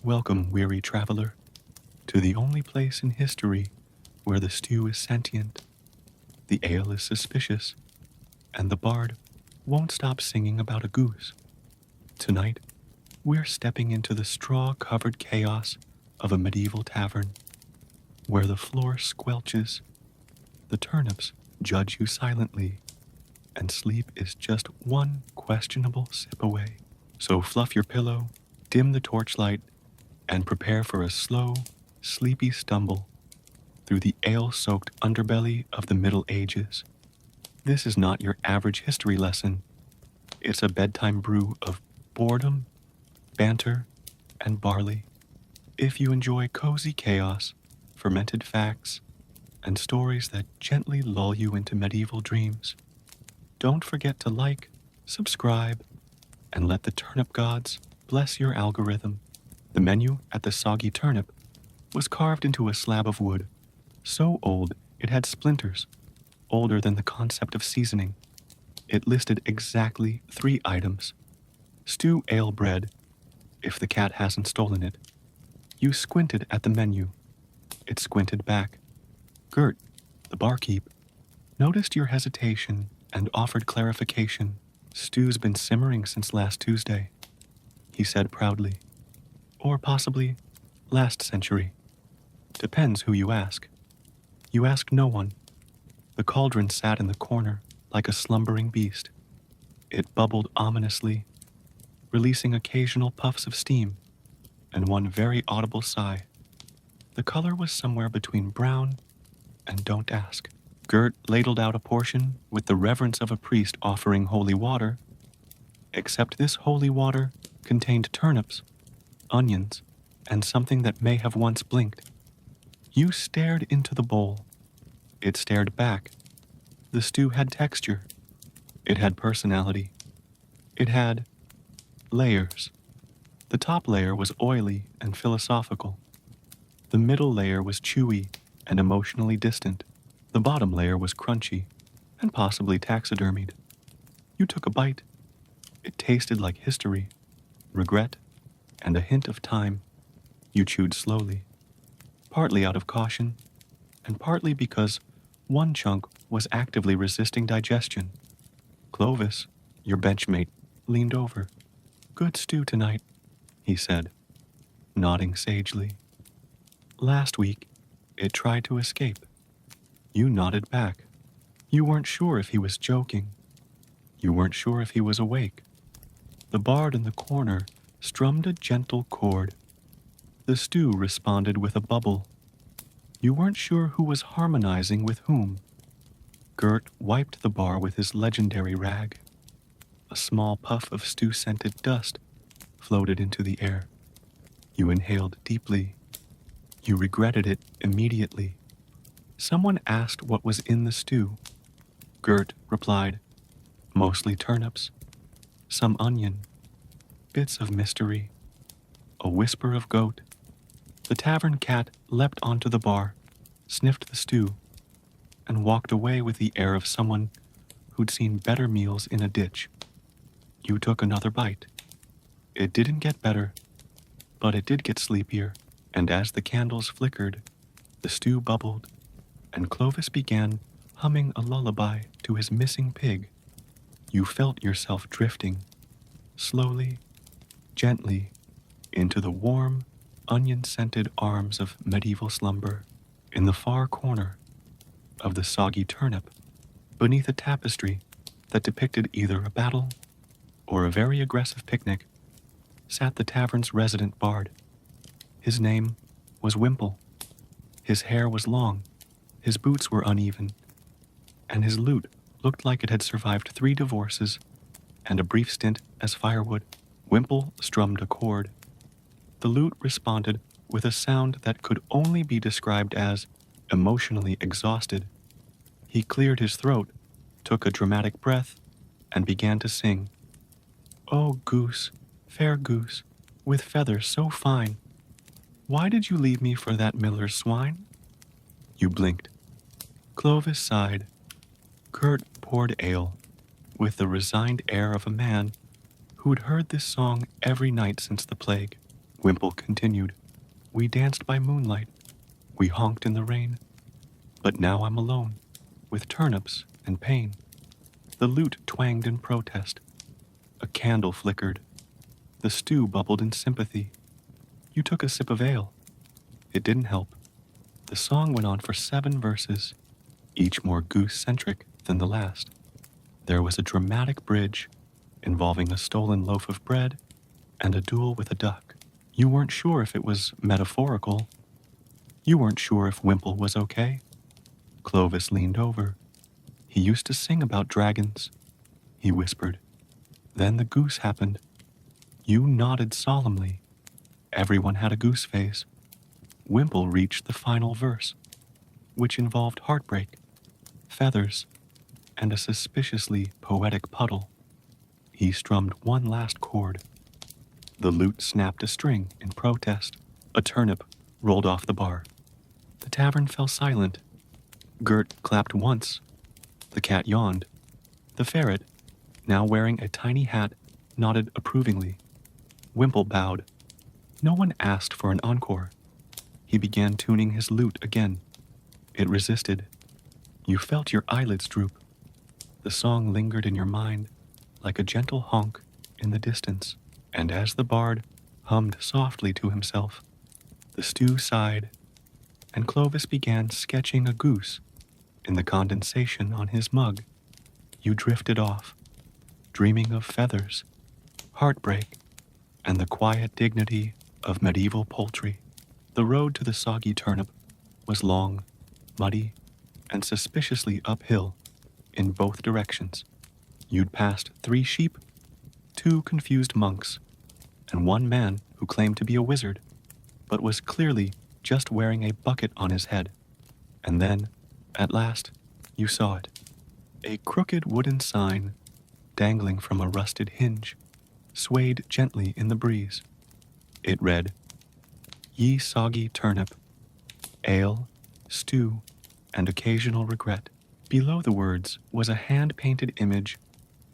Welcome, weary traveler, to the only place in history where the stew is sentient, the ale is suspicious, and the bard won't stop singing about a goose. Tonight, we're stepping into the straw-covered chaos of a medieval tavern, where the floor squelches, the turnips judge you silently, and sleep is just one questionable sip away. So fluff your pillow, dim the torchlight, and prepare for a slow, sleepy stumble through the ale-soaked underbelly of the Middle Ages. This is not your average history lesson. It's a bedtime brew of boredom, banter, and barley. If you enjoy cozy chaos, fermented facts, and stories that gently lull you into medieval dreams, don't forget to like, subscribe, and let the turnip gods bless your algorithm. The menu at the Soggy Turnip was carved into a slab of wood, so old it had splinters, older than the concept of seasoning. It listed exactly 3 items. Stew ale bread, if the cat hasn't stolen it. You squinted at the menu. It squinted back. Gert, the barkeep, noticed your hesitation and offered clarification. Stew's been simmering since last Tuesday, he said proudly. Or possibly last century. Depends who you ask. You ask no one. The cauldron sat in the corner like a slumbering beast. It bubbled ominously, releasing occasional puffs of steam and one very audible sigh. The color was somewhere between brown and don't ask. Gert ladled out a portion with the reverence of a priest offering holy water, except this holy water contained turnips, onions, and something that may have once blinked. You stared into the bowl. It stared back. The stew had texture. It had personality. It had layers. The top layer was oily and philosophical. The middle layer was chewy and emotionally distant. The bottom layer was crunchy and possibly taxidermied. You took a bite. It tasted like history, regret, and a hint of time. You chewed slowly, partly out of caution, and partly because one chunk was actively resisting digestion. Clovis, your benchmate, leaned over. Good stew tonight, he said, nodding sagely. Last week, it tried to escape. You nodded back. You weren't sure if he was joking. You weren't sure if he was awake. The bard in the corner strummed a gentle chord. The stew responded with a bubble. You weren't sure who was harmonizing with whom. Gert wiped the bar with his legendary rag. A small puff of stew-scented dust floated into the air. You inhaled deeply. You regretted it immediately. Someone asked what was in the stew. Gert replied, mostly turnips, some onion, bits of mystery, a whisper of goat. The tavern cat leapt onto the bar, sniffed the stew, and walked away with the air of someone who'd seen better meals in a ditch. You took another bite. It didn't get better, but it did get sleepier, and as the candles flickered, the stew bubbled, and Clovis began humming a lullaby to his missing pig. You felt yourself drifting, slowly, gently, into the warm, onion-scented arms of medieval slumber. In the far corner of the Soggy Turnip, beneath a tapestry that depicted either a battle or a very aggressive picnic, sat the tavern's resident bard. His name was Wimple. His hair was long, his boots were uneven, and his lute looked like it had survived 3 divorces and a brief stint as firewood. Wimple strummed a chord. The lute responded with a sound that could only be described as emotionally exhausted. He cleared his throat, took a dramatic breath, and began to sing. Oh, goose, fair goose, with feathers so fine, why did you leave me for that miller's swine? You blinked. Clovis sighed. Gert poured ale, with the resigned air of a man who'd heard this song every night since the plague. Wimple continued. We danced by moonlight. We honked in the rain. But now I'm alone, with turnips and pain. The lute twanged in protest. A candle flickered. The stew bubbled in sympathy. You took a sip of ale. It didn't help. The song went on for 7 verses, each more goose-centric than the last. There was a dramatic bridge involving a stolen loaf of bread and a duel with a duck. You weren't sure if it was metaphorical. You weren't sure if Wimple was okay. Clovis leaned over. He used to sing about dragons, he whispered. Then the goose happened. You nodded solemnly. Everyone had a goose face. Wimple reached the final verse, which involved heartbreak, feathers, and a suspiciously poetic puddle. He strummed one last chord. The lute snapped a string in protest. A turnip rolled off the bar. The tavern fell silent. Gert clapped once. The cat yawned. The ferret, now wearing a tiny hat, nodded approvingly. Wimple bowed. No one asked for an encore. He began tuning his lute again. It resisted. You felt your eyelids droop. The song lingered in your mind like a gentle honk in the distance, and as the bard hummed softly to himself, the stew sighed, and Clovis began sketching a goose in the condensation on his mug. You drifted off, dreaming of feathers, heartbreak, and the quiet dignity of medieval poultry. The road to the soggy turnip was long, muddy, and suspiciously uphill in both directions. You'd passed 3 sheep, 2 confused monks, and 1 man who claimed to be a wizard, but was clearly just wearing a bucket on his head. And then, at last, you saw it. A crooked wooden sign, dangling from a rusted hinge, swayed gently in the breeze. It read, Ye soggy turnip, ale, stew, and occasional regret. Below the words was a hand-painted image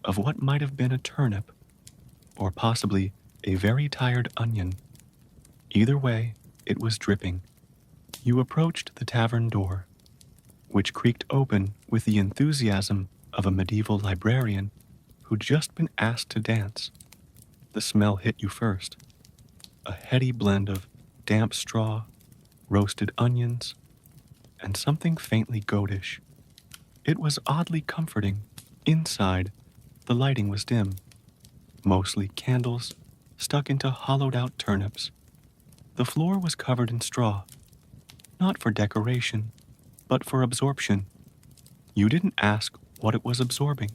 of what might have been a turnip, or possibly a very tired onion. Either way, it was dripping. You approached the tavern door, which creaked open with the enthusiasm of a medieval librarian who'd just been asked to dance. The smell hit you first. A heady blend of damp straw, roasted onions, and something faintly goatish. It was oddly comforting. Inside, the lighting was dim, mostly candles stuck into hollowed-out turnips. The floor was covered in straw, not for decoration, but for absorption. You didn't ask what it was absorbing.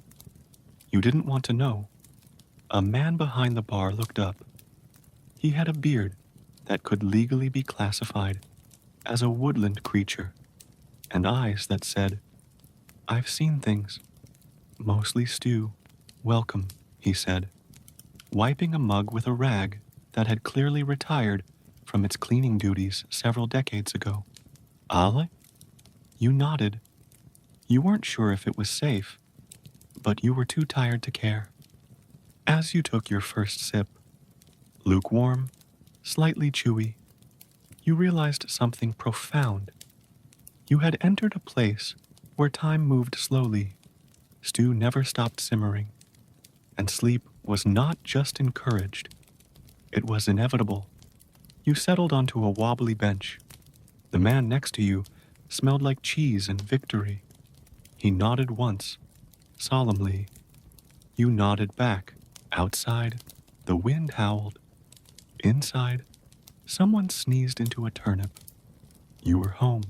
You didn't want to know. A man behind the bar looked up. He had a beard that could legally be classified as a woodland creature, and eyes that said, I've seen things. Mostly stew. Welcome, he said, wiping a mug with a rag that had clearly retired from its cleaning duties several decades ago. Ale? You nodded. You weren't sure if it was safe, but you were too tired to care. As you took your first sip, lukewarm, slightly chewy, you realized something profound. You had entered a place where time moved slowly, stew never stopped simmering, and sleep was not just encouraged, it was inevitable. You settled onto a wobbly bench. The man next to you smelled like cheese and victory. He nodded once, solemnly. You nodded back. Outside, the wind howled. Inside, someone sneezed into a turnip. You were home.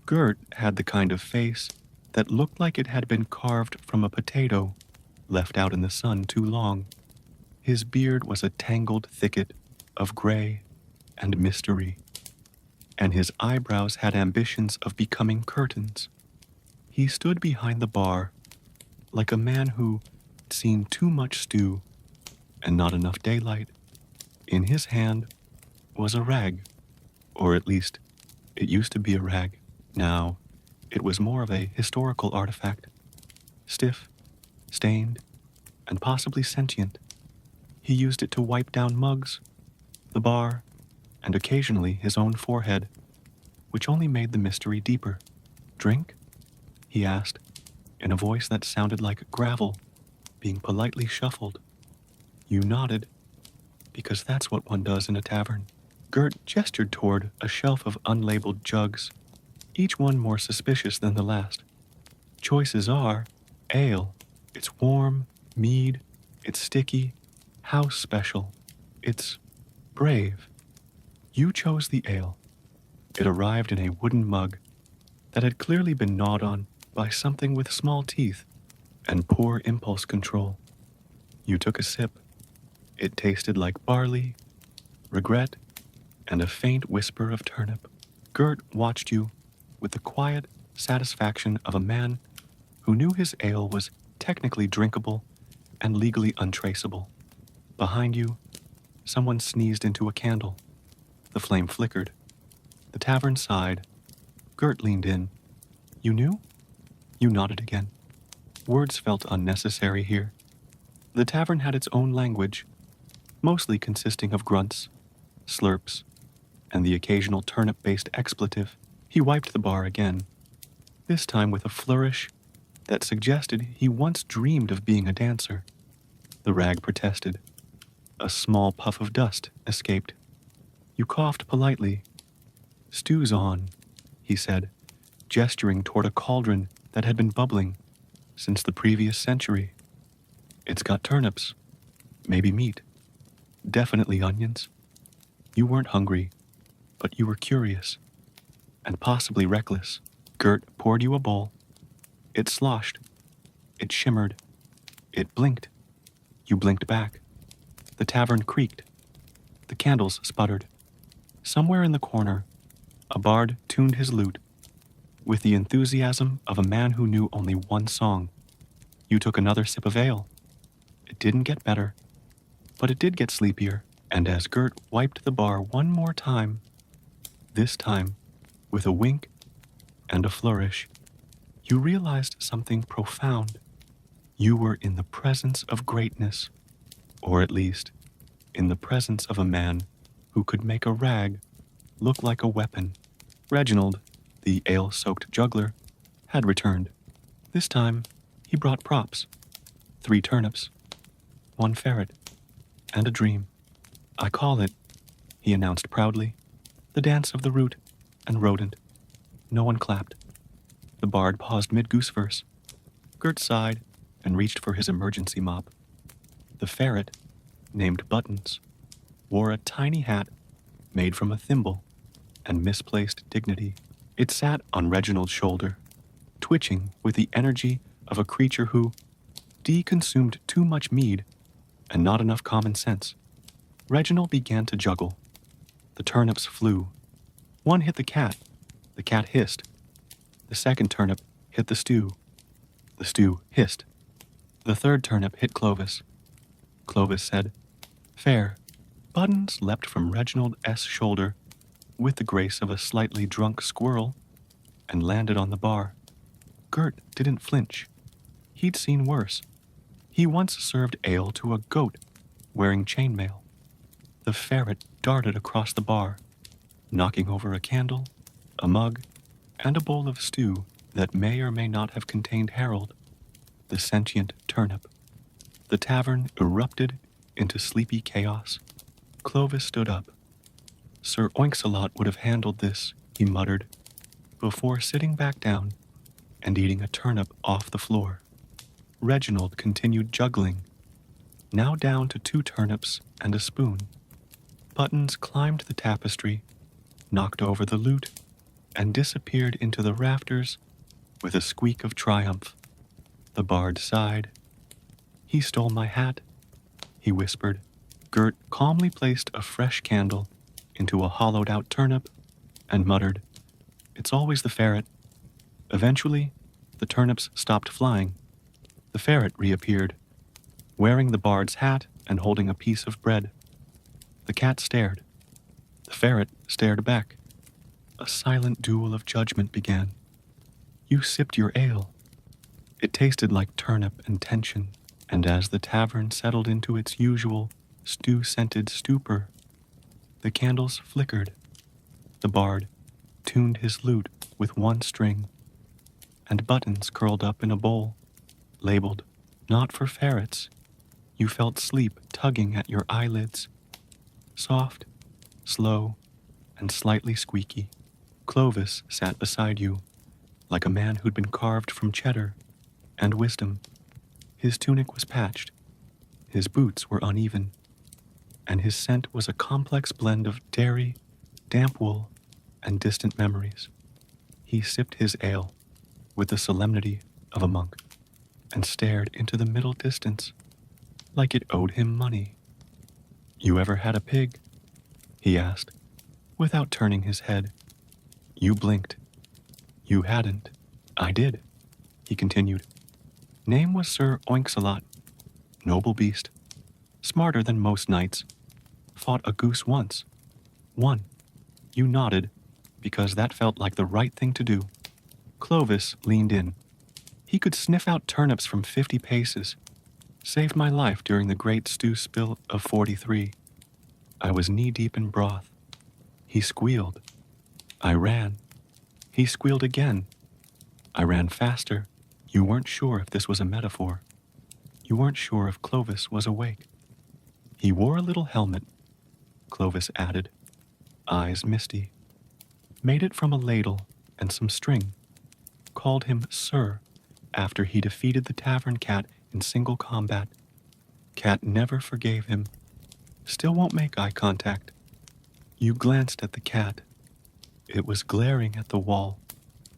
Gert had the kind of face that looked like it had been carved from a potato, left out in the sun too long. His beard was a tangled thicket of gray and mystery, and his eyebrows had ambitions of becoming curtains. He stood behind the bar, like a man who'd seen too much stew and not enough daylight. In his hand was a rag, or at least it used to be a rag. Now, it was more of a historical artifact, stiff, stained, and possibly sentient. He used it to wipe down mugs, the bar, and occasionally his own forehead, which only made the mystery deeper. "Drink?" he asked, in a voice that sounded like gravel being politely shuffled. You nodded, because that's what one does in a tavern. Gert gestured toward a shelf of unlabeled jugs, each one more suspicious than the last. Choices are ale. It's warm, mead, it's sticky, house special. It's brave. You chose the ale. It arrived in a wooden mug that had clearly been gnawed on by something with small teeth and poor impulse control. You took a sip. It tasted like barley, regret, and a faint whisper of turnip. Gert watched you with the quiet satisfaction of a man who knew his ale was technically drinkable and legally untraceable. Behind you, someone sneezed into a candle. The flame flickered. The tavern sighed. Gert leaned in. You knew? You nodded again. Words felt unnecessary here. The tavern had its own language, mostly consisting of grunts, slurps, and the occasional turnip-based expletive. He wiped the bar again, this time with a flourish that suggested he once dreamed of being a dancer. The rag protested. A small puff of dust escaped. You coughed politely. "Stew's on," he said, gesturing toward a cauldron that had been bubbling since the previous century. "It's got turnips, maybe meat, definitely onions." You weren't hungry, but you were curious, and possibly reckless. Gert poured you a bowl. It sloshed. It shimmered. It blinked. You blinked back. The tavern creaked. The candles sputtered. Somewhere in the corner, a bard tuned his lute with the enthusiasm of a man who knew only one song. You took another sip of ale. It didn't get better, but it did get sleepier, and as Gert wiped the bar one more time, this time with a wink and a flourish, you realized something profound. You were in the presence of greatness, or at least in the presence of a man who could make a rag look like a weapon. Reginald, the ale-soaked juggler, had returned. This time, he brought props. 3 turnips, 1 ferret, and a dream. "I call it," he announced proudly, "the dance of the root and rodent." No one clapped. The bard paused mid-goose verse. Gert sighed and reached for his emergency mop. The ferret, named Buttons, wore a tiny hat made from a thimble and misplaced dignity. It sat on Reginald's shoulder, twitching with the energy of a creature who consumed too much mead and not enough common sense. Reginald began to juggle. The turnips flew. One hit the cat. The cat hissed. The second turnip hit the stew. The stew hissed. The third turnip hit Clovis. Clovis said, "Fair." Buttons leapt from Reginald S.'s shoulder with the grace of a slightly drunk squirrel and landed on the bar. Gert didn't flinch. He'd seen worse. He once served ale to a goat wearing chainmail. The ferret darted across the bar, knocking over a candle, a mug, and a bowl of stew that may or may not have contained Harold, the sentient turnip. The tavern erupted into sleepy chaos. Clovis stood up. "Sir Oinksalot would have handled this," he muttered, before sitting back down and eating a turnip off the floor. Reginald continued juggling, now down to 2 turnips and a spoon. Buttons climbed the tapestry, knocked over the lute, and disappeared into the rafters with a squeak of triumph. The bard sighed. "He stole my hat," he whispered. Gert calmly placed a fresh candle into a hollowed-out turnip and muttered, "It's always the ferret." Eventually, the turnips stopped flying. The ferret reappeared, wearing the bard's hat and holding a piece of bread. The cat stared. The ferret stared back. A silent duel of judgment began. You sipped your ale. It tasted like turnip and tension, and as the tavern settled into its usual stew-scented stupor, The candles flickered. The bard tuned his lute with one string, and buttons curled up in a bowl, labeled, "Not for ferrets." You felt sleep tugging at your eyelids, soft, slow, and slightly squeaky. Clovis sat beside you, like a man who'd been carved from cheddar and wisdom. His tunic was patched, his boots were uneven, and his scent was a complex blend of dairy, damp wool, and distant memories. He sipped his ale with the solemnity of a monk and stared into the middle distance like it owed him money. "You ever had a pig?" he asked, without turning his head. You blinked. "You hadn't." "I did," he continued. "Name was Sir Oinks-a-Lot. Noble beast. Smarter than most knights. Fought a goose once. Won. You nodded, because that felt like the right thing to do." Clovis leaned in. He could sniff out turnips from 50 paces. Saved my life during the great stew spill of 43. I was knee-deep in broth. He squealed. I ran. He squealed again. I ran faster. You weren't sure if this was a metaphor. You weren't sure if Clovis was awake. "He wore a little helmet," Clovis added, eyes misty. "Made it from a ladle and some string. Called him Sir after he defeated the tavern cat in single combat. Cat never forgave him. Still won't make eye contact." You glanced at the cat. It was glaring at the wall,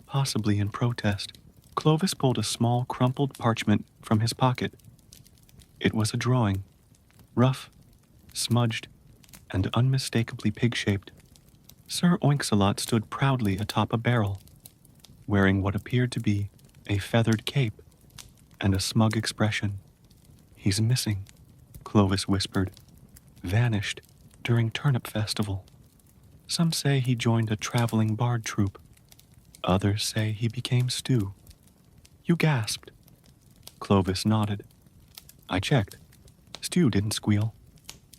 possibly in protest. Clovis pulled a small crumpled parchment from his pocket. It was a drawing, rough, smudged, and unmistakably pig-shaped. Sir Oinks-a-Lot stood proudly atop a barrel, wearing what appeared to be a feathered cape and a smug expression. "He's missing," Clovis whispered. "Vanished during Turnip Festival. Some say he joined a traveling bard troupe. Others say he became stew." You gasped. Clovis nodded. I checked. Stew didn't squeal.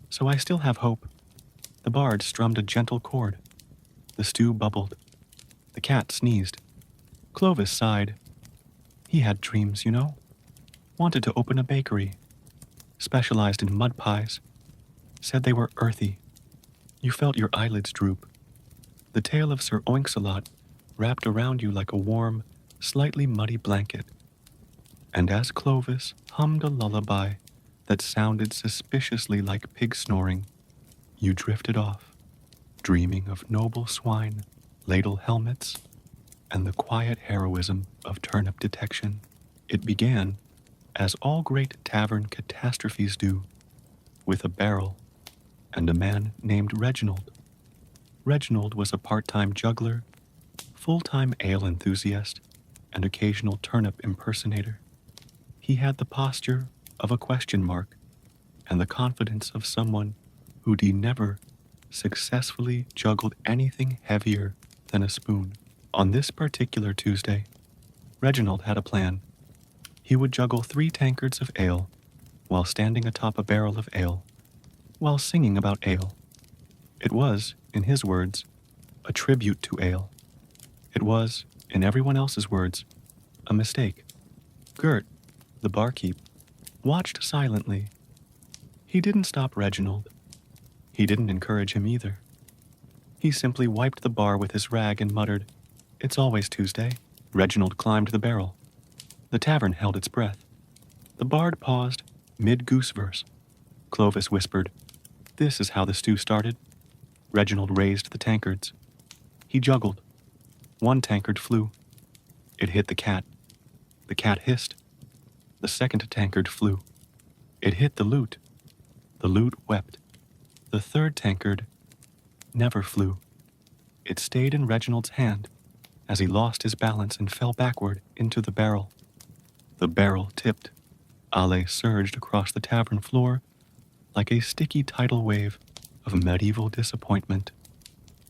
So I still have hope. The bard strummed a gentle chord. The stew bubbled. The cat sneezed. Clovis sighed. He had dreams, you know. Wanted to open a bakery. Specialized in mud pies. Said they were earthy. You felt your eyelids droop. The tail of Sir Oinks-a-Lot wrapped around you like a warm, slightly muddy blanket. And as Clovis hummed a lullaby that sounded suspiciously like pig snoring, you drifted off, dreaming of noble swine, ladle helmets, and the quiet heroism of turnip detection. It began, as all great tavern catastrophes do, with a barrel and a man named Reginald. Reginald was a part-time juggler, full-time ale enthusiast, and occasional turnip impersonator. He had the posture of a question mark and the confidence of someone who'd never successfully juggled anything heavier than a spoon. On this particular Tuesday, Reginald had a plan. He would juggle 3 tankards of ale while standing atop a barrel of ale, while singing about ale. It was, in his words, a tribute to ale. It was, in everyone else's words, a mistake. Gert, the barkeep, watched silently. He didn't stop Reginald. He didn't encourage him either. He simply wiped the bar with his rag and muttered, "It's always Tuesday." Reginald climbed the barrel. The tavern held its breath. The bard paused, mid-goose verse. Clovis whispered, "This is how the stew started." Reginald raised the tankards. He juggled. 1 tankard flew. It hit the cat. The cat hissed. The second tankard flew. It hit the lute. The lute wept. The third tankard never flew. It stayed in Reginald's hand as he lost his balance and fell backward into the barrel. The barrel tipped. Ale surged across the tavern floor like a sticky tidal wave of medieval disappointment.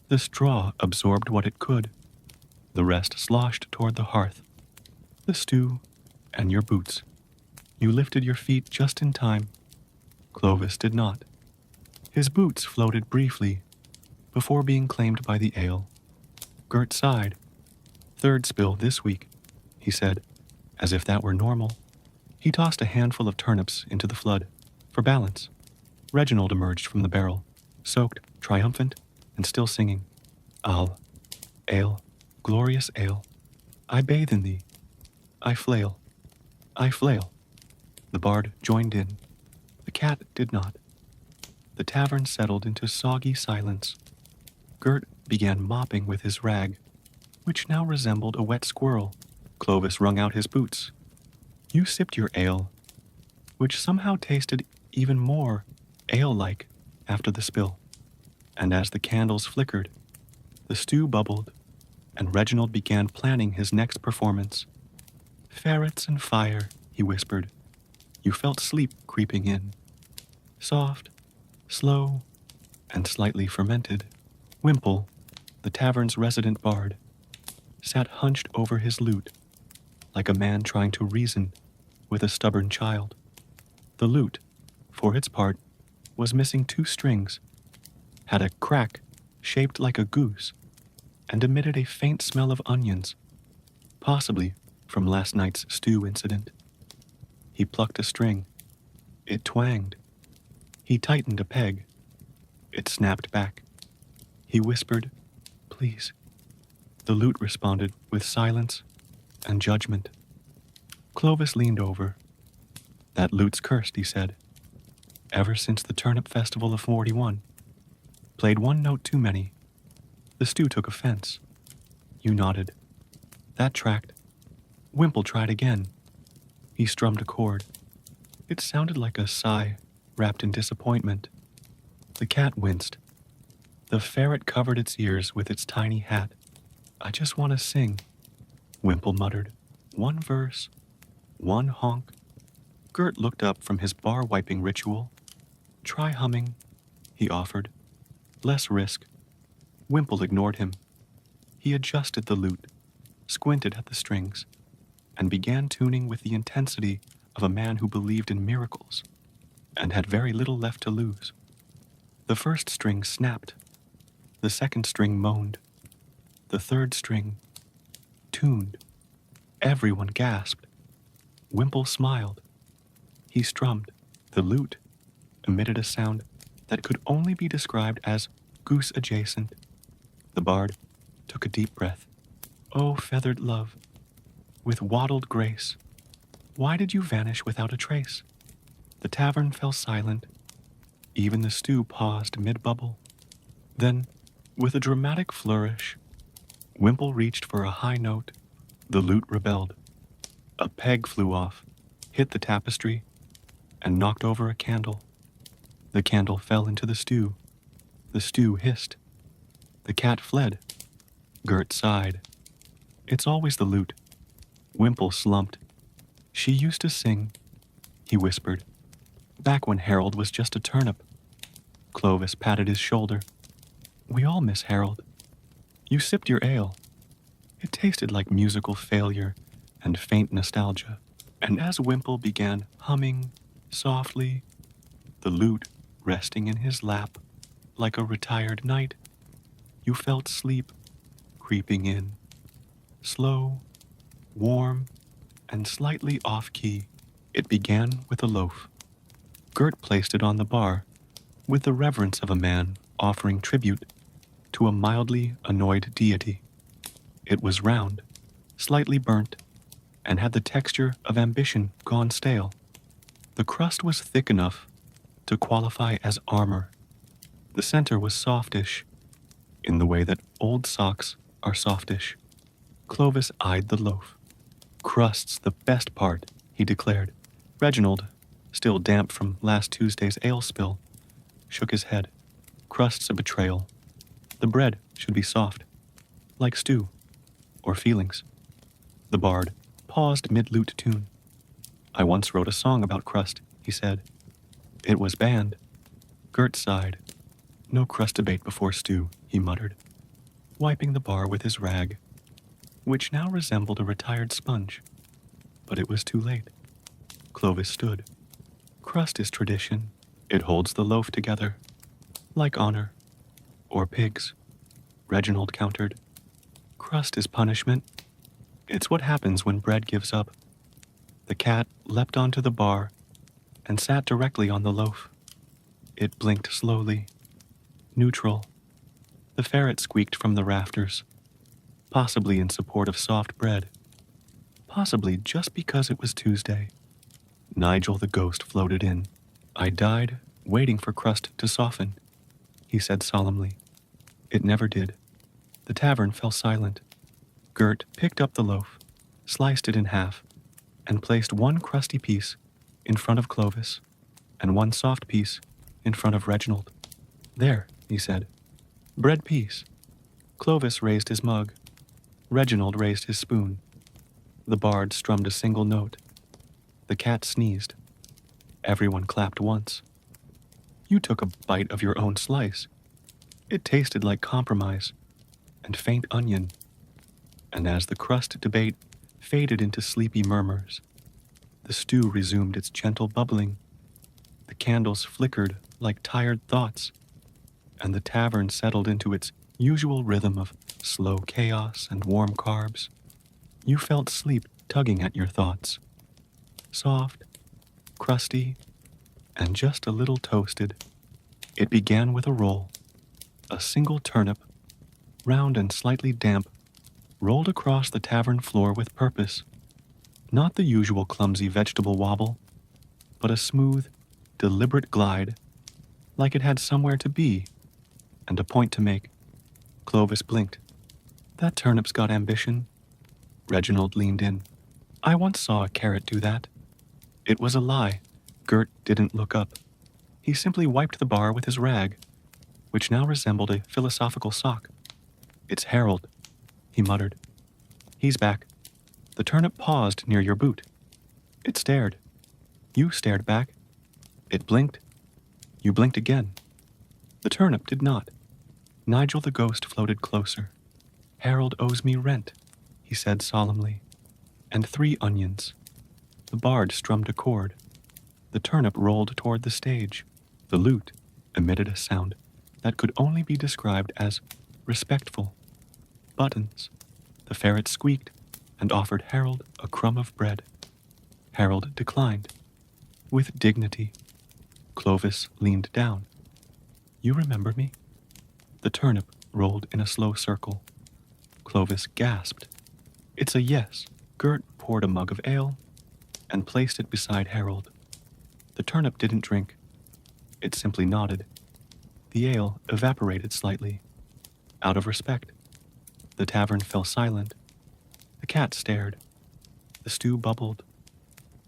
The straw absorbed what it could. The rest sloshed toward the hearth. The stew and your boots. You lifted your feet just in time. Clovis did not. His boots floated briefly before being claimed by the ale. Gert sighed. "Third spill this week," he said, as if that were normal. He tossed a handful of turnips into the flood. For balance, Reginald emerged from the barrel, soaked, triumphant, and still singing. "Al, ale, glorious ale, I bathe in thee, I flail, I flail." The bard joined in. The cat did not. The tavern settled into soggy silence. Gert began mopping with his rag, which now resembled a wet squirrel. Clovis wrung out his boots. You sipped your ale, which somehow tasted even more ale-like after the spill. And as the candles flickered, the stew bubbled, and Reginald began planning his next performance. "Ferrets and fire," he whispered. You felt sleep creeping in. Soft, slow, and slightly fermented. Wimple, the tavern's resident bard, sat hunched over his lute, like a man trying to reason with a stubborn child. The lute, for its part, was missing 2 strings, had a crack shaped like a goose, and emitted a faint smell of onions, possibly from last night's stew incident. He plucked a string. It twanged. He tightened a peg. It snapped back. He whispered, "Please." The lute responded with silence and judgment. Clovis leaned over. "That lute's cursed," he said. "Ever since the turnip festival of '41. Played 1 note too many. The stew took offense." You nodded. That tracked. Wimple tried again. He strummed a chord. It sounded like a sigh wrapped in disappointment. The cat winced. The ferret covered its ears with its tiny hat. "I just want to sing," Wimple muttered. 1 verse, 1 honk. Gert looked up from his bar-wiping ritual. "Try humming," he offered. "Less risk." Wimple ignored him. He adjusted the lute, squinted at the strings, and began tuning with the intensity of a man who believed in miracles and had very little left to lose. The first string snapped. The second string moaned. The third string tuned. Everyone gasped. Wimple smiled. He strummed. The lute emitted a sound that could only be described as goose adjacent. The bard took a deep breath. "Oh, feathered love, with waddled grace, why did you vanish without a trace?" The tavern fell silent. Even the stew paused mid-bubble. Then, with a dramatic flourish, Wimple reached for a high note. The lute rebelled. A peg flew off, hit the tapestry, and knocked over a candle. The candle fell into the stew. The stew hissed. The cat fled. Gert sighed. "It's always the lute." Wimple slumped. "She used to sing," he whispered, "back when Harold was just a turnip." Clovis patted his shoulder. "We all miss Harold. You sipped your ale. It tasted like musical failure and faint nostalgia." And as Wimple began humming softly, the lute resting in his lap like a retired knight, you felt sleep creeping in, slow, warm, and slightly off-key. It began with a loaf. Gert placed it on the bar with the reverence of a man offering tribute to a mildly annoyed deity. It was round, slightly burnt, and had the texture of ambition gone stale. The crust was thick enough to qualify as armor. The center was softish, in the way that old socks are softish. Clovis eyed the loaf. "Crust's the best part," he declared. Reginald, still damp from last Tuesday's ale spill, shook his head. "Crust's a betrayal. The bread should be soft, like stew, or feelings." The bard paused mid-lute tune. "I once wrote a song about crust," he said. "It was banned." Gert sighed. "No crust debate before stew," he muttered, wiping the bar with his rag, which now resembled a retired sponge. But it was too late. Clovis stood. "Crust is tradition. It holds the loaf together, like honor, or pigs, Reginald countered. Crust is punishment. It's what happens when bread gives up. The cat leapt onto the bar and sat directly on the loaf. It blinked slowly, neutral. The ferret squeaked from the rafters, possibly in support of soft bread, possibly just because it was Tuesday. Nigel the ghost floated in. I died waiting for crust to soften, he said solemnly. It never did. The tavern fell silent. Gert picked up the loaf, sliced it in half, and placed one crusty piece in front of Clovis and one soft piece in front of Reginald. There, he said. Bread piece. Clovis raised his mug. Reginald raised his spoon. The bard strummed a single note. The cat sneezed. Everyone clapped once. You took a bite of your own slice. It tasted like compromise and faint onion. And as the crust debate faded into sleepy murmurs, the stew resumed its gentle bubbling. The candles flickered like tired thoughts, and the tavern settled into its usual rhythm of slow chaos and warm carbs. You felt sleep tugging at your thoughts. Soft, crusty, and just a little toasted. It began with a roll. A single turnip, round and slightly damp, rolled across the tavern floor with purpose. Not the usual clumsy vegetable wobble, but a smooth, deliberate glide, like it had somewhere to be and a point to make. Clovis blinked. That turnip's got ambition. Reginald leaned in. I once saw a carrot do that. It was a lie. Gert didn't look up. He simply wiped the bar with his rag, which now resembled a philosophical sock. It's Harold, he muttered. He's back. The turnip paused near your boot. It stared. You stared back. It blinked. You blinked again. The turnip did not. Nigel the ghost floated closer. Harold owes me rent, he said solemnly, and 3 onions. The bard strummed a chord. The turnip rolled toward the stage. The lute emitted a sound that could only be described as respectful. Buttons. The ferret squeaked and offered Harold a crumb of bread. Harold declined. With dignity, Clovis leaned down. You remember me? The turnip rolled in a slow circle. Clovis gasped. It's a yes. Gert poured a mug of ale and placed it beside Harold. The turnip didn't drink. It simply nodded. The ale evaporated slightly. Out of respect. The tavern fell silent. The cat stared. The stew bubbled.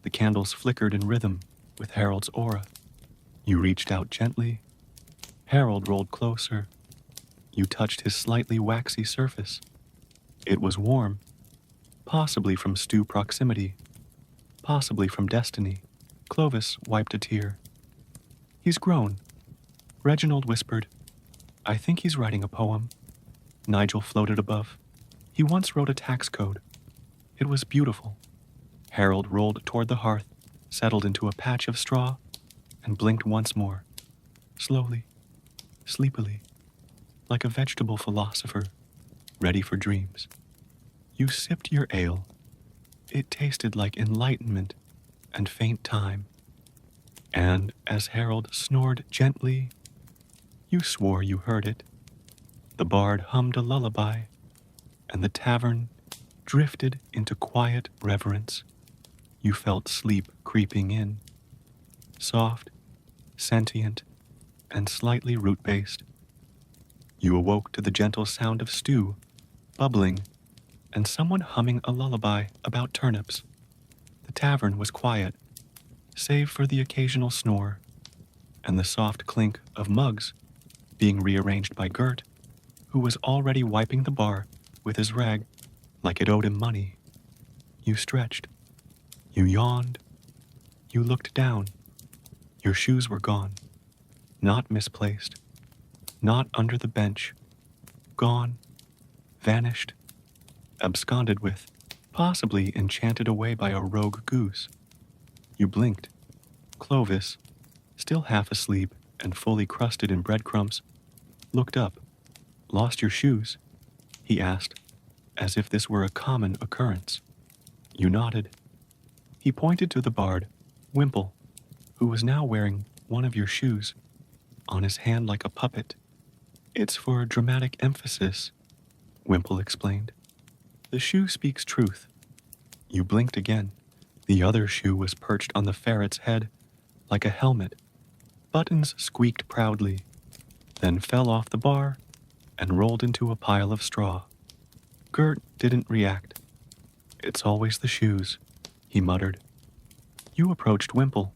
The candles flickered in rhythm with Harold's aura. You reached out gently. Harold rolled closer. You touched his slightly waxy surface. It was warm, possibly from stew proximity, possibly from destiny. Clovis wiped a tear. He's grown. Reginald whispered, I think he's writing a poem. Nigel floated above. He once wrote a tax code. It was beautiful. Harold rolled toward the hearth, settled into a patch of straw, and blinked once more. Slowly, sleepily, like a vegetable philosopher, ready for dreams. You sipped your ale. It tasted like enlightenment and faint time. And as Harold snored gently, you swore you heard it. The bard hummed a lullaby, and the tavern drifted into quiet reverence. You felt sleep creeping in, soft, sentient, and slightly root-based. You awoke to the gentle sound of stew, bubbling, and someone humming a lullaby about turnips. The tavern was quiet, save for the occasional snore, and the soft clink of mugs being rearranged by Gert, who was already wiping the bar with his rag like it owed him money. You stretched. You yawned. You looked down. Your shoes were gone. Not misplaced. Not under the bench. Gone. Vanished. Absconded with. Possibly enchanted away by a rogue goose. You blinked. Clovis, still half asleep and fully crusted in breadcrumbs, looked up. Lost your shoes? He asked, as if this were a common occurrence. You nodded. He pointed to the bard, Wimple, who was now wearing one of your shoes on his hand like a puppet. It's for dramatic emphasis, Wimple explained. The shoe speaks truth. You blinked again. The other shoe was perched on the ferret's head like a helmet. Buttons squeaked proudly, then fell off the bar and rolled into a pile of straw. Gert didn't react. It's always the shoes, he muttered. You approached Wimple.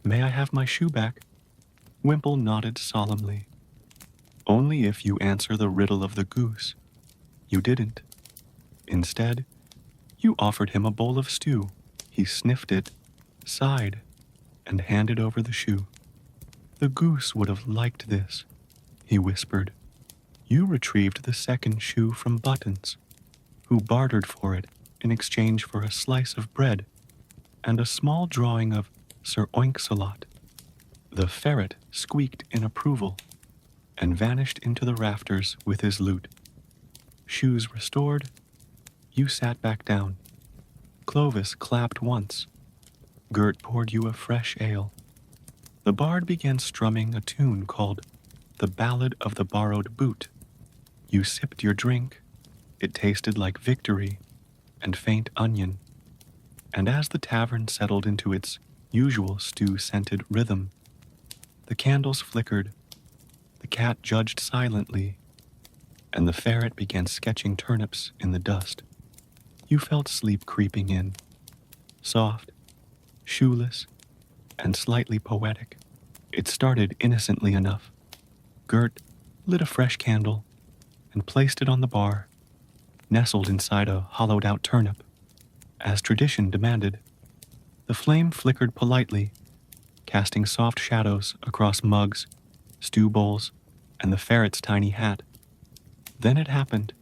May I have my shoe back? Wimple nodded solemnly. Only if you answer the riddle of the goose. You didn't. Instead, you offered him a bowl of stew. He sniffed it, sighed, and handed over the shoe. The goose would have liked this, he whispered. You retrieved the second shoe from Buttons, who bartered for it in exchange for a slice of bread and a small drawing of Sir Oinksalot. The ferret squeaked in approval and vanished into the rafters with his loot. Shoes restored, you sat back down. Clovis clapped once. Gert poured you a fresh ale. The bard began strumming a tune called The Ballad of the Borrowed Boot. You sipped your drink. It tasted like victory and faint onion. And as the tavern settled into its usual stew-scented rhythm, the candles flickered, the cat judged silently, and the ferret began sketching turnips in the dust. You felt sleep creeping in, soft, shoeless, and slightly poetic. It started innocently enough. Gert lit a fresh candle and placed it on the bar, nestled inside a hollowed-out turnip. As tradition demanded, the flame flickered politely, casting soft shadows across mugs, stew bowls, and the ferret's tiny hat. Then it happened.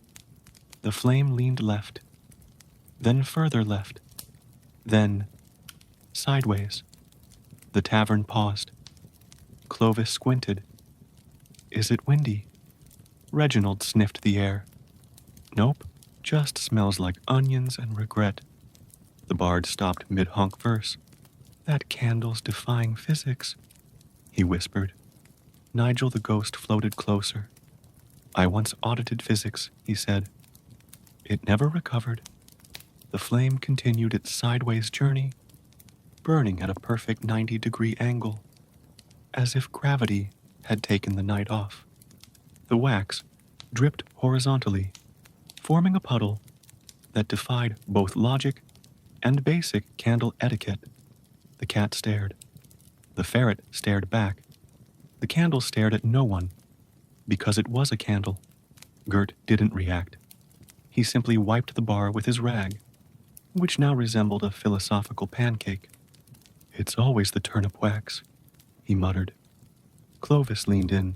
The flame leaned left, then further left, then sideways. The tavern paused. Clovis squinted. Is it windy? Reginald sniffed the air. Nope, just smells like onions and regret. The bard stopped mid-honk verse. That candle's defying physics, he whispered. Nigel the ghost floated closer. I once audited physics, he said. It never recovered. The flame continued its sideways journey, burning at a perfect 90-degree angle, as if gravity had taken the night off. The wax dripped horizontally, forming a puddle that defied both logic and basic candle etiquette. The cat stared. The ferret stared back. The candle stared at no one, because it was a candle. Gert didn't react. He simply wiped the bar with his rag, which now resembled a philosophical pancake. It's always the turnip wax, he muttered. Clovis leaned in.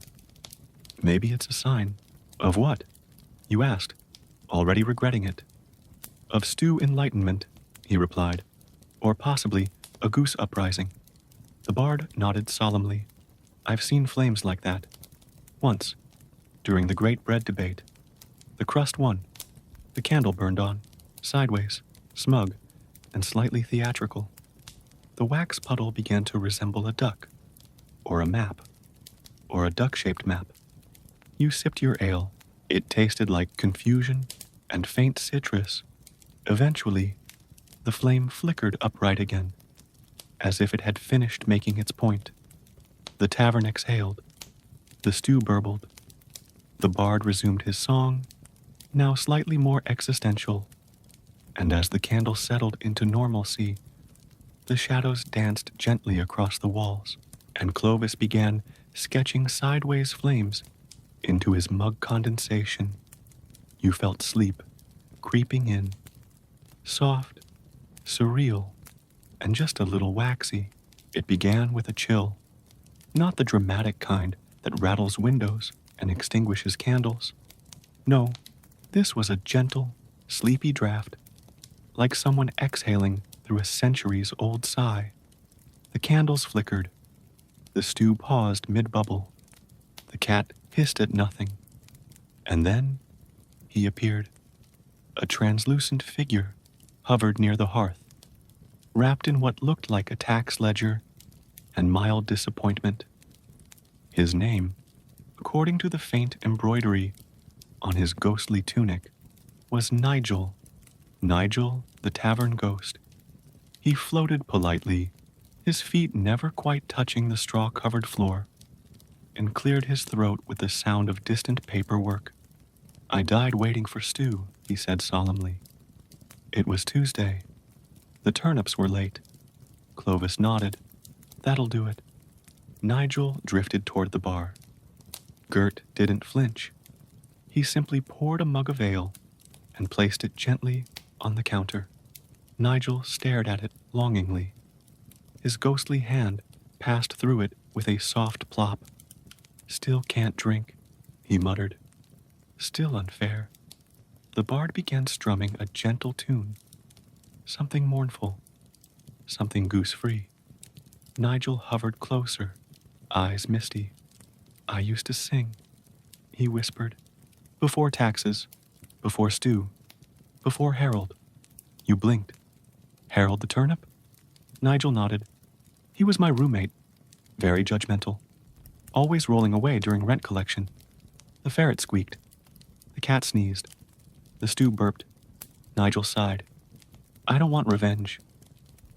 Maybe it's a sign. Of what? You asked, already regretting it. Of stew enlightenment, he replied, or possibly a goose uprising. The bard nodded solemnly. I've seen flames like that. Once, during the great bread debate. The crust won. The candle burned on, sideways, smug, and slightly theatrical. The wax puddle began to resemble a duck, or a map, or a duck-shaped map. You sipped your ale. It tasted like confusion and faint citrus. Eventually, the flame flickered upright again, as if it had finished making its point. The tavern exhaled. The stew burbled. The bard resumed his song, now slightly more existential, and as the candle settled into normalcy, the shadows danced gently across the walls, and Clovis began sketching sideways flames into his mug condensation. You felt sleep creeping in, soft, surreal, and just a little waxy. It began with a chill, not the dramatic kind that rattles windows and extinguishes candles. No, this was a gentle, sleepy draft, like someone exhaling through a centuries-old sigh. The candles flickered. The stew paused mid-bubble. The cat hissed at nothing. And then he appeared. A translucent figure hovered near the hearth, wrapped in what looked like a tax ledger and mild disappointment. His name, according to the faint embroidery on his ghostly tunic, was Nigel. Nigel, the tavern ghost. He floated politely, his feet never quite touching the straw-covered floor, and cleared his throat with the sound of distant paperwork. I died waiting for stew, he said solemnly. It was Tuesday. The turnips were late. Clovis nodded. That'll do it. Nigel drifted toward the bar. Gert didn't flinch. He simply poured a mug of ale and placed it gently on the counter. Nigel stared at it longingly. His ghostly hand passed through it with a soft plop. Still can't drink, he muttered. Still unfair. The bard began strumming a gentle tune. Something mournful. Something goose-free. Nigel hovered closer, eyes misty. I used to sing, he whispered. Before taxes, before stew, before Harold. You blinked. Harold the turnip? Nigel nodded. He was my roommate. Very judgmental. Always rolling away during rent collection. The ferret squeaked. The cat sneezed. The stew burped. Nigel sighed. I don't want revenge.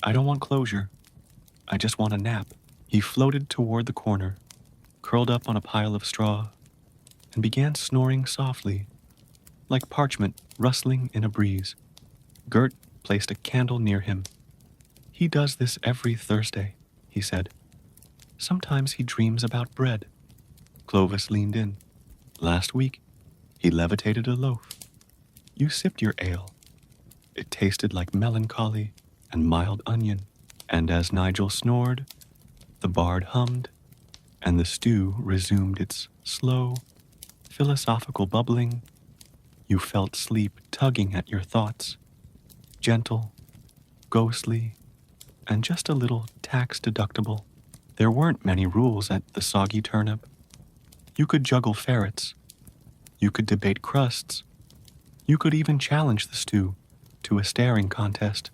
I don't want closure. I just want a nap. He floated toward the corner, curled up on a pile of straw, and began snoring softly, like parchment rustling in a breeze. Gert placed a candle near him. He does this every Thursday, he said. Sometimes he dreams about bread. Clovis leaned in. Last week, he levitated a loaf. You sipped your ale. It tasted like melancholy and mild onion, and as Nigel snored, the bard hummed, and the stew resumed its slow, philosophical bubbling. You felt sleep tugging at your thoughts, gentle, ghostly, and just a little tax-deductible. There weren't many rules at the Soggy Turnip. You could juggle ferrets. You could debate crusts. You could even challenge the stew to a staring contest.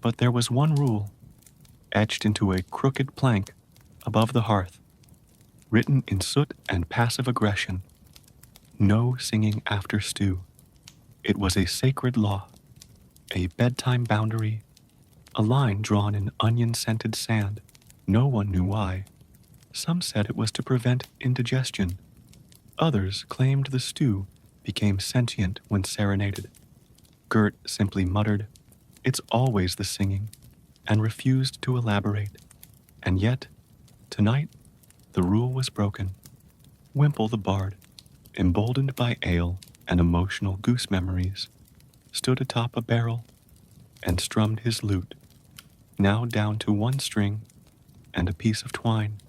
But there was one rule, etched into a crooked plank above the hearth, written in soot and passive aggression. No singing after stew. It was a sacred law, a bedtime boundary, a line drawn in onion-scented sand. No one knew why. Some said it was to prevent indigestion. Others claimed the stew became sentient when serenaded. Gert simply muttered, "It's always the singing," and refused to elaborate. And yet, tonight, the rule was broken. Wimple the bard, emboldened by ale and emotional goose memories, stood atop a barrel and strummed his lute, now down to one string and a piece of twine.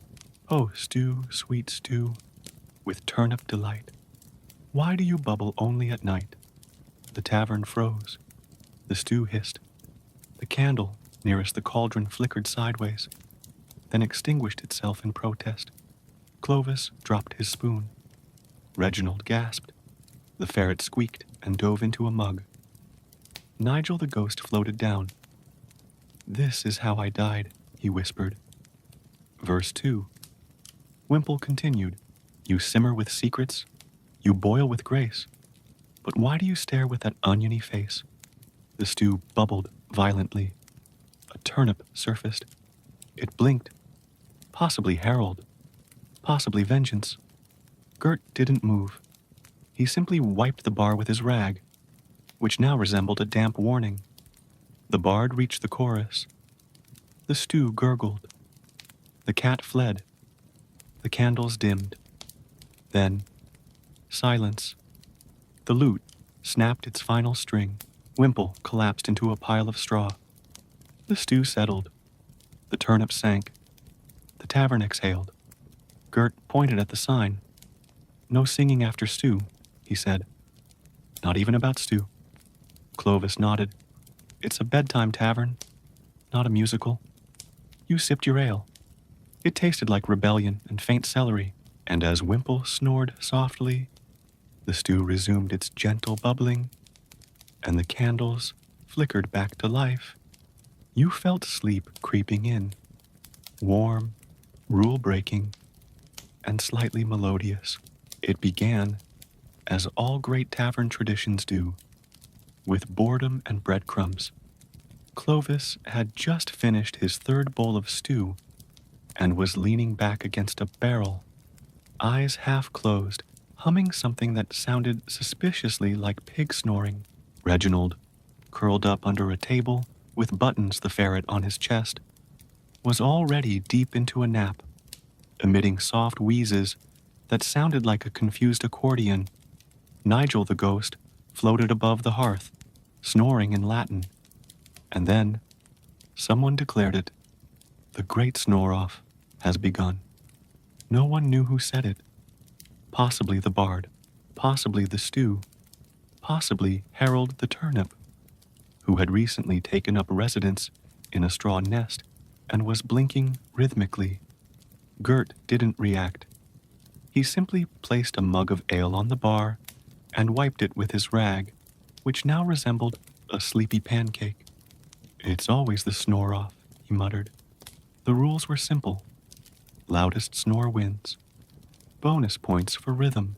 Oh, stew, sweet stew, with turnip delight. Why do you bubble only at night? The tavern froze. The stew hissed. The candle nearest the cauldron flickered sideways, then extinguished itself in protest. Clovis dropped his spoon. Reginald gasped. The ferret squeaked and dove into a mug. Nigel the ghost floated down. This is how I died, he whispered. Verse 2. Wimple continued. You simmer with secrets. You boil with grace. But why do you stare with that oniony face? The stew bubbled violently. A turnip surfaced. It blinked. Possibly Harold. Possibly vengeance. Gert didn't move. He simply wiped the bar with his rag, which now resembled a damp warning. The bard reached the chorus. The stew gurgled. The cat fled. The candles dimmed. Then, silence. The lute snapped its final string. Wimple collapsed into a pile of straw. The stew settled. The turnip sank. The tavern exhaled. Gert pointed at the sign. No singing after stew, he said. Not even about stew. Clovis nodded. It's a bedtime tavern, not a musical. You sipped your ale. It tasted like rebellion and faint celery, and as Wimple snored softly, The stew resumed its gentle bubbling, and the candles flickered back to life. You felt sleep creeping in, warm, rule-breaking, and slightly melodious. It began, as all great tavern traditions do, with boredom and breadcrumbs. Clovis had just finished his third bowl of stew and was leaning back against a barrel, eyes half closed, humming something that sounded suspiciously like pig snoring. Reginald, curled up under a table with Buttons the ferret on his chest, was already deep into a nap, emitting soft wheezes that sounded like a confused accordion. Nigel the ghost floated above the hearth, snoring in Latin. And then, someone declared it. The great snore-off has begun. No one knew who said it. Possibly the bard, possibly the stew, possibly Harold the turnip, who had recently taken up residence in a straw nest and was blinking rhythmically. Gert didn't react. He simply placed a mug of ale on the bar and wiped it with his rag, which now resembled a sleepy pancake. It's always the snore-off, he muttered. The rules were simple. Loudest snore wins. Bonus points for rhythm.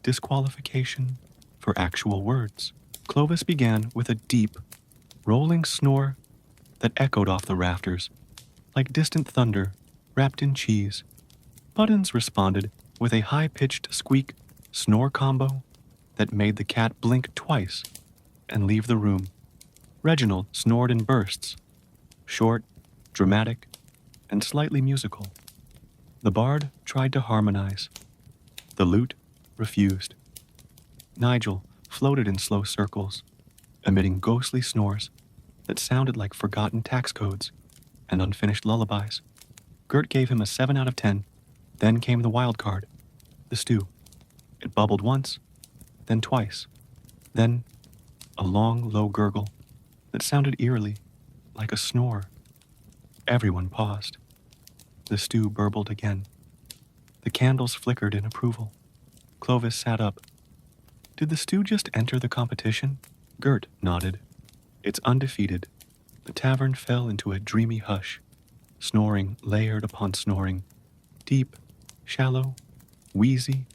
Disqualification for actual words. Clovis began with a deep, rolling snore that echoed off the rafters, like distant thunder wrapped in cheese. Buttons responded with a high-pitched squeak snore combo that made the cat blink twice and leave the room. Reginald snored in bursts, short, dramatic, and slightly musical. The bard tried to harmonize. The lute refused. Nigel floated in slow circles, emitting ghostly snores that sounded like forgotten tax codes and unfinished lullabies. Gert gave him a 7 out of 10. Then came the wild card, the stew. It bubbled once, then twice, then a long, low gurgle that sounded eerily like a snore. Everyone paused. The stew burbled again. The candles flickered in approval. Clovis sat up. Did the stew just enter the competition? Gert nodded. It's undefeated. The tavern fell into a dreamy hush, snoring layered upon snoring, deep, shallow, wheezy,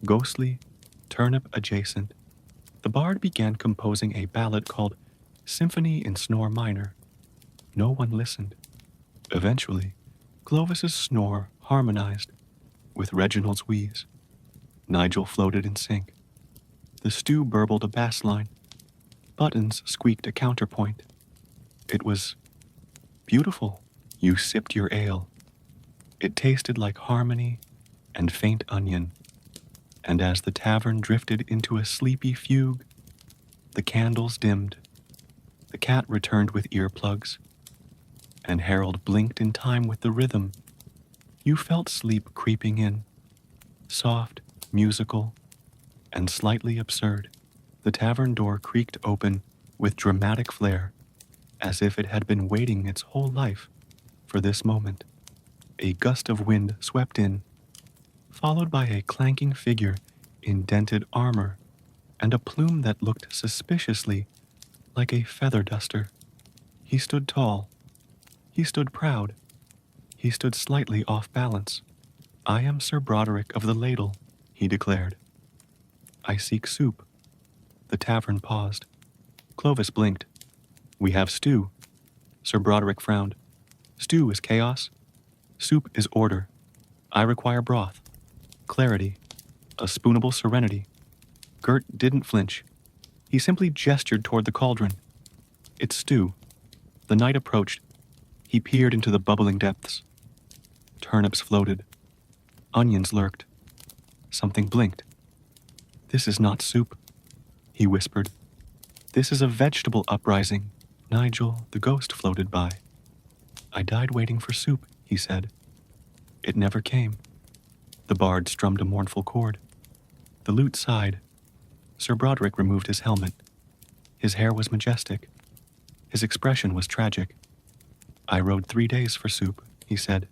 ghostly, turnip adjacent. The bard began composing a ballad called Symphony in Snore Minor. No one listened. Eventually, Clovis's snore harmonized with Reginald's wheeze. Nigel floated in sync. The stew burbled a bass line. Buttons squeaked a counterpoint. It was beautiful. You sipped your ale. It tasted like harmony and faint onion. And as the tavern drifted into a sleepy fugue, the candles dimmed. The cat returned with earplugs, and Harold blinked in time with the rhythm. You felt sleep creeping in, soft, musical, and slightly absurd. The tavern door creaked open with dramatic flair, as if it had been waiting its whole life for this moment. A gust of wind swept in, followed by a clanking figure in dented armor and a plume that looked suspiciously like a feather duster. He stood tall. He stood proud. He stood slightly off balance. I am Sir Broderick of the Ladle, he declared. I seek soup. The tavern paused. Clovis blinked. We have stew. Sir Broderick frowned. Stew is chaos. Soup is order. I require broth, clarity, a spoonable serenity. Gert didn't flinch. He simply gestured toward the cauldron. It's stew. The night approached. He peered into the bubbling depths. Turnips floated. Onions lurked. Something blinked. This is not soup, he whispered. This is a vegetable uprising. Nigel, the ghost, floated by. I died waiting for soup, he said. It never came. The bard strummed a mournful chord. The lute sighed. Sir Broderick removed his helmet. His hair was majestic. His expression was tragic. I rode 3 days for soup, he said.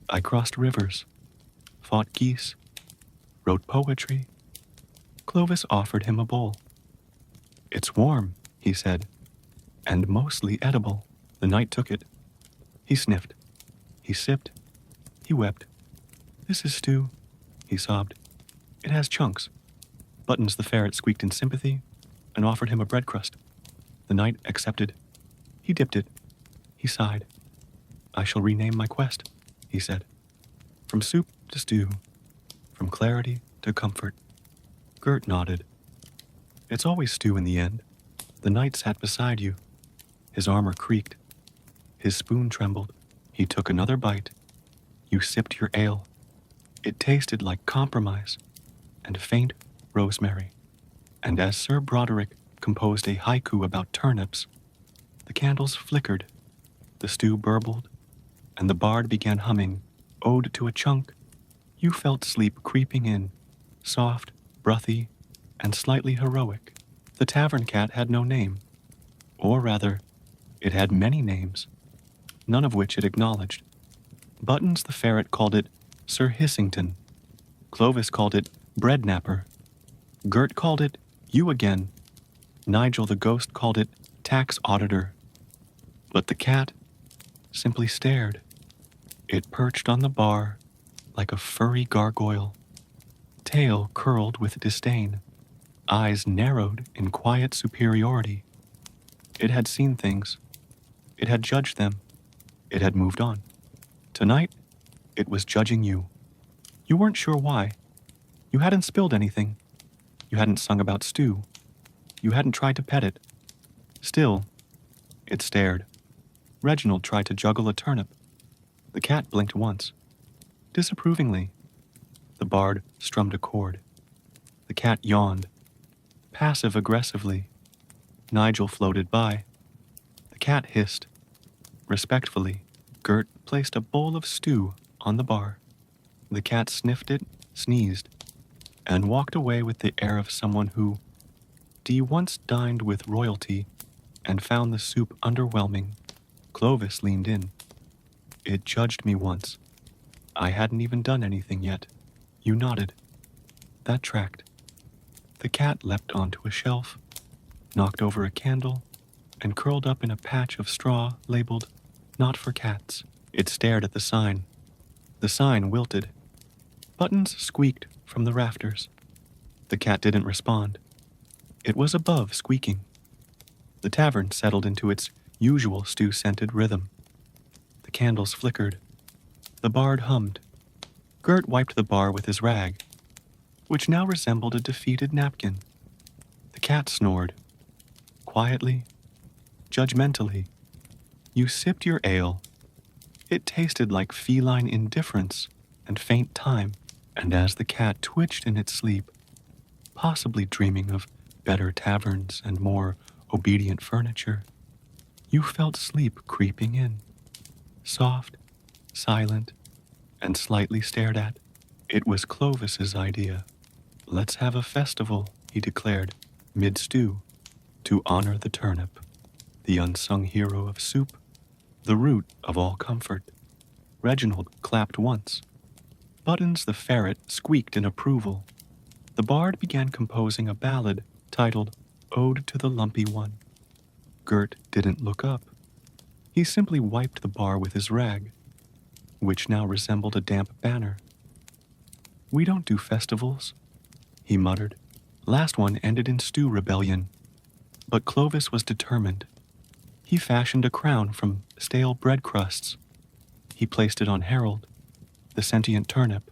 I crossed rivers, fought geese, wrote poetry, Clovis offered him a bowl. "It's warm," he said, "and mostly edible." The knight took it. He sniffed. He sipped. He wept. "This is stew," he sobbed. "It has chunks." Buttons the ferret squeaked in sympathy and offered him a bread crust. The knight accepted. He dipped it. He sighed. "I shall rename my quest," he said. "From soup to stew, from clarity to comfort." Gert nodded. "It's always stew in the end." The knight sat beside you. His armor creaked. His spoon trembled. He took another bite. You sipped your ale. It tasted like compromise and faint rosemary. And as Sir Broderick composed a haiku about turnips, the candles flickered, the stew burbled, and the bard began humming Ode to a Chunk. You felt sleep creeping in, soft, breathy, and slightly heroic. The tavern cat had no name. Or rather, it had many names, none of which it acknowledged. Buttons the ferret called it Sir Hissington. Clovis called it Breadnapper. Gert called it You Again. Nigel the ghost called it Tax Auditor. But the cat simply stared. It perched on the bar like a furry gargoyle, tail curled with disdain, eyes narrowed in quiet superiority. It had seen things. It had judged them. It had moved on. Tonight, it was judging you. You weren't sure why. You hadn't spilled anything. You hadn't sung about stew. You hadn't tried to pet it. Still, it stared. Reginald tried to juggle a turnip. The cat blinked once. Disapprovingly. The bard strummed a chord. The cat yawned. Passive-aggressively. Nigel floated by. The cat hissed. Respectfully, Gert placed a bowl of stew on the bar. The cat sniffed it, sneezed, and walked away with the air of someone who once dined with royalty and found the soup underwhelming. Clovis leaned in. It judged me once. I hadn't even done anything yet. You nodded. That tracked. The cat leapt onto a shelf, knocked over a candle, and curled up in a patch of straw labeled Not for Cats. It stared at the sign. The sign wilted. Buttons squeaked from the rafters. The cat didn't respond. It was above squeaking. The tavern settled into its usual stew-scented rhythm. The candles flickered. The bard hummed. Gert wiped the bar with his rag, which now resembled a defeated napkin. The cat snored. Quietly, judgmentally. You sipped your ale. It tasted like feline indifference and faint time, and as the cat twitched in its sleep, possibly dreaming of better taverns and more obedient furniture, you felt sleep creeping in, soft, silent, and slightly stared at. It was Clovis's idea. "Let's have a festival," he declared, mid-stew, "to honor the turnip, the unsung hero of soup, the root of all comfort." Reginald clapped once. Buttons the ferret squeaked in approval. The bard began composing a ballad titled Ode to the Lumpy One. Gert didn't look up. He simply wiped the bar with his rag, which now resembled a damp banner. "We don't do festivals," he muttered. "Last one ended in stew rebellion." But Clovis was determined. He fashioned a crown from stale bread crusts. He placed it on Harold, the sentient turnip,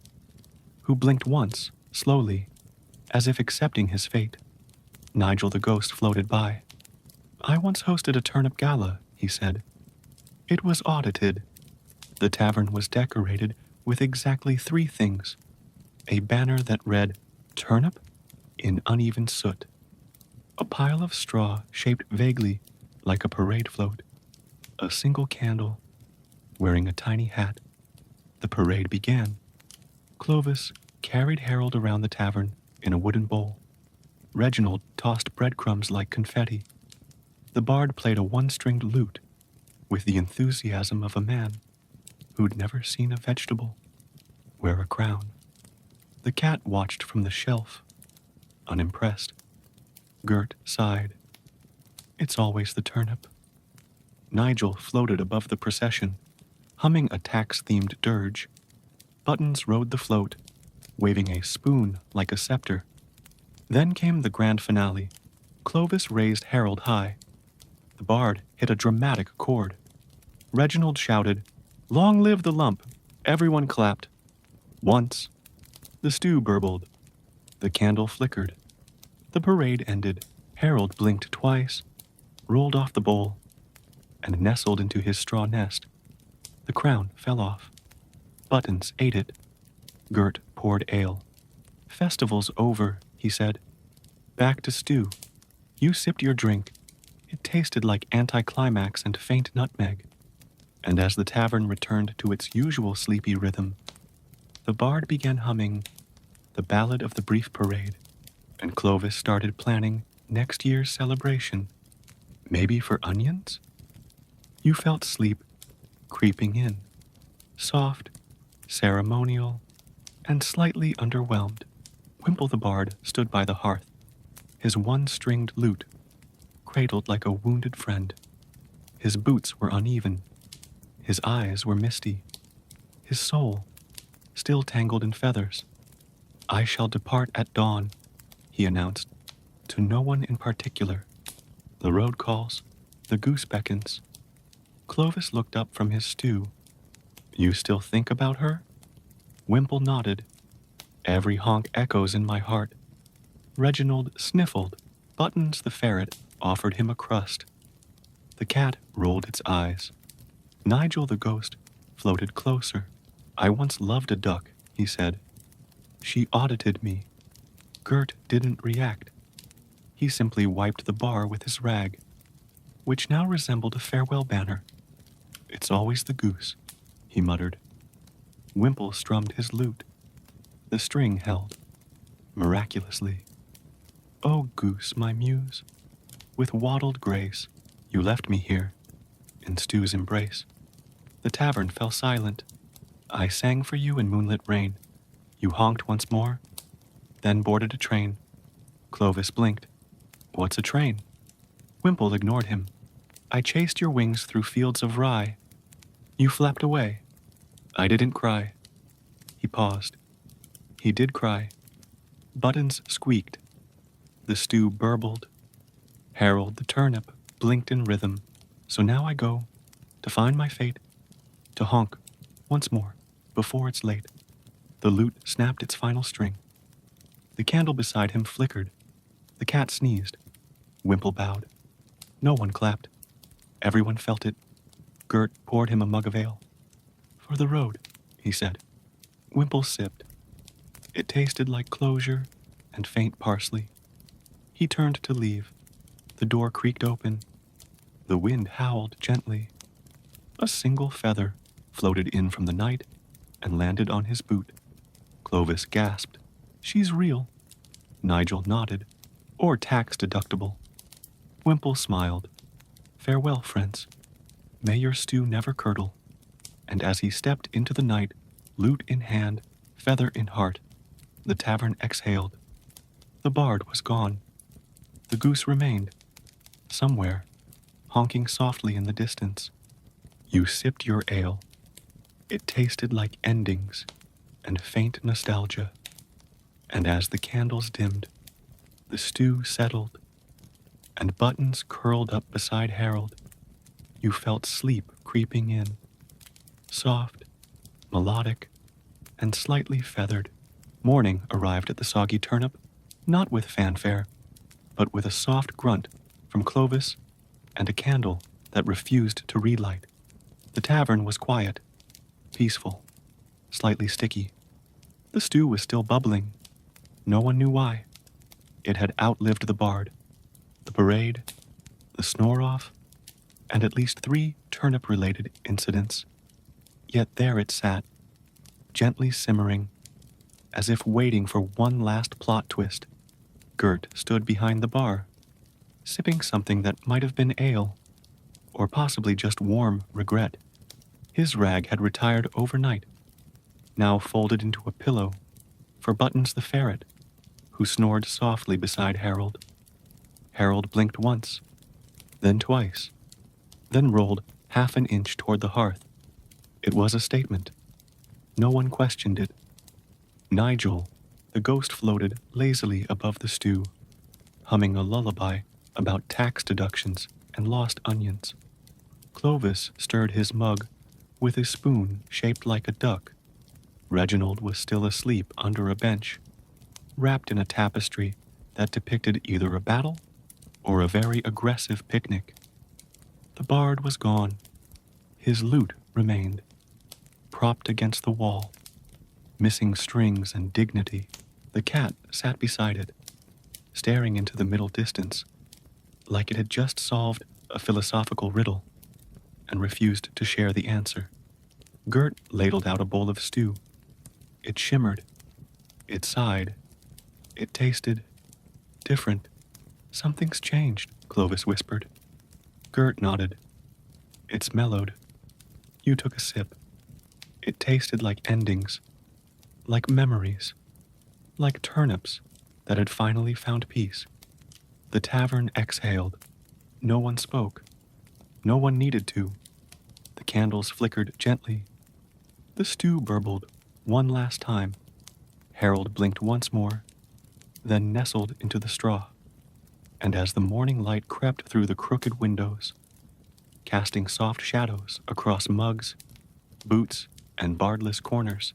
who blinked once, slowly, as if accepting his fate. Nigel the ghost floated by. "I once hosted a turnip gala," he said. "It was audited. The tavern was decorated with exactly 3 things. A banner that read, 'Turnip,' in uneven soot. A pile of straw shaped vaguely like a parade float. A single candle, wearing a tiny hat. The parade began. Clovis carried Harold around the tavern in a wooden bowl. Reginald tossed breadcrumbs like confetti. The bard played a one-stringed lute with the enthusiasm of a man who'd never seen a vegetable wear a crown. The cat watched from the shelf. unimpressed. Gert sighed. It's always the turnip. Nigel floated above the procession, humming a tax-themed dirge. Buttons rode the float, waving a spoon like a scepter. Then came the grand finale. Clovis raised Harold high. The bard hit a dramatic chord. Reginald shouted, "Long live the lump!" Everyone clapped. Once. The stew burbled. The candle flickered. The parade ended. Harold blinked twice, rolled off the bowl, and nestled into his straw nest. The crown fell off. Buttons ate it. Gert poured ale. "Festival's over," he said. "Back to stew." You sipped your drink. It tasted like anticlimax and faint nutmeg. And as the tavern returned to its usual sleepy rhythm, the bard began humming the Ballad of the Brief Parade, and Clovis started planning next year's celebration. Maybe for onions? You felt sleep creeping in, soft, ceremonial, and slightly underwhelmed. Wimple the bard stood by the hearth, his one-stringed lute cradled like a wounded friend. His boots were uneven. His eyes were misty. His soul still tangled in feathers. "I shall depart at dawn," he announced, to no one in particular. The road calls, the goose beckons. Clovis looked up from his stew. "You still think about her?" Wimple nodded. "Every honk echoes in my heart." Reginald sniffled. Buttons the ferret offered him a crust. The cat rolled its eyes. Nigel the ghost floated closer. "I once loved a duck," he said. "She audited me." Gert didn't react. He simply wiped the bar with his rag, which now resembled a farewell banner. "It's always the goose," he muttered. Wimple strummed his lute. The string held, miraculously. "Oh, goose, my muse, with waddled grace, you left me here, in stew's embrace." The tavern fell silent. I sang for you in moonlit rain. You honked once more, then boarded a train. Clovis blinked. "What's a train?" Wimple ignored him. "I chased your wings through fields of rye. You flapped away. I didn't cry." He paused. He did cry. Buttons squeaked. The stew burbled. Harold the turnip blinked in rhythm. "So now I go to find my fate, to honk once more before it's late." The lute snapped its final string. The candle beside him flickered. The cat sneezed. Wimple bowed. No one clapped. Everyone felt it. Gert poured him a mug of ale. "For the road," he said. Wimple sipped. It tasted like closure and faint parsley. He turned to leave. The door creaked open. The wind howled gently. A single feather floated in from the night and landed on his boot. Clovis gasped. "She's real." Nigel nodded. "Or tax deductible." Wimple smiled. "Farewell, friends. May your stew never curdle." And as he stepped into the night, lute in hand, feather in heart, the tavern exhaled. The bard was gone. The goose remained, somewhere, honking softly in the distance. You sipped your ale. It tasted like endings and faint nostalgia. And as the candles dimmed, the stew settled, and Buttons curled up beside Harold. You felt sleep creeping in, soft, melodic, and slightly feathered. Morning arrived at the soggy turnip, not with fanfare, but with a soft grunt from Clovis and a candle that refused to relight. The tavern was quiet, peaceful, slightly sticky. The stew was still bubbling. No one knew why. It had outlived the bard, the parade, the snore-off, and at least 3 turnip-related incidents. Yet there it sat, gently simmering, as if waiting for one last plot twist. Gert stood behind the bar, sipping something that might have been ale, or possibly just warm regret. His rag had retired overnight, now folded into a pillow for Buttons the ferret, who snored softly beside Harold. Harold blinked once, then twice, then rolled half an inch toward the hearth. It was a statement. No one questioned it. Nigel, the ghost, floated lazily above the stew, humming a lullaby about tax deductions and lost onions. Clovis stirred his mug with a spoon shaped like a duck. Reginald was still asleep under a bench, wrapped in a tapestry that depicted either a battle or a very aggressive picnic. The bard was gone. His lute remained, propped against the wall, missing strings and dignity. The cat sat beside it, staring into the middle distance, like it had just solved a philosophical riddle and refused to share the answer. Gert ladled out a bowl of stew. It shimmered. It sighed. It tasted different. Something's changed, Clovis whispered. Gert nodded. It's mellowed. You took a sip. It tasted like endings, like memories, like turnips that had finally found peace. The tavern exhaled. No one spoke. No one needed to. The candles flickered gently. The stew burbled one last time. Harold blinked once more, then nestled into the straw. And as the morning light crept through the crooked windows, casting soft shadows across mugs, boots, and bardless corners,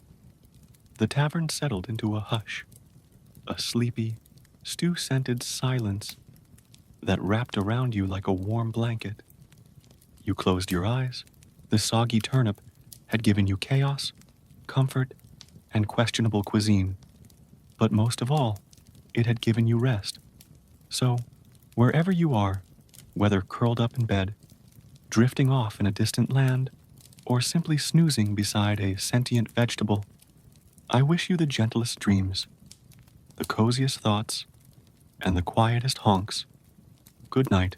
the tavern settled into a hush, a sleepy, stew-scented silence that wrapped around you like a warm blanket. You closed your eyes. The soggy turnip had given you chaos, comfort, and questionable cuisine. But most of all, it had given you rest. So, wherever you are, whether curled up in bed, drifting off in a distant land, or simply snoozing beside a sentient vegetable, I wish you the gentlest dreams, the coziest thoughts, and the quietest honks. Good night.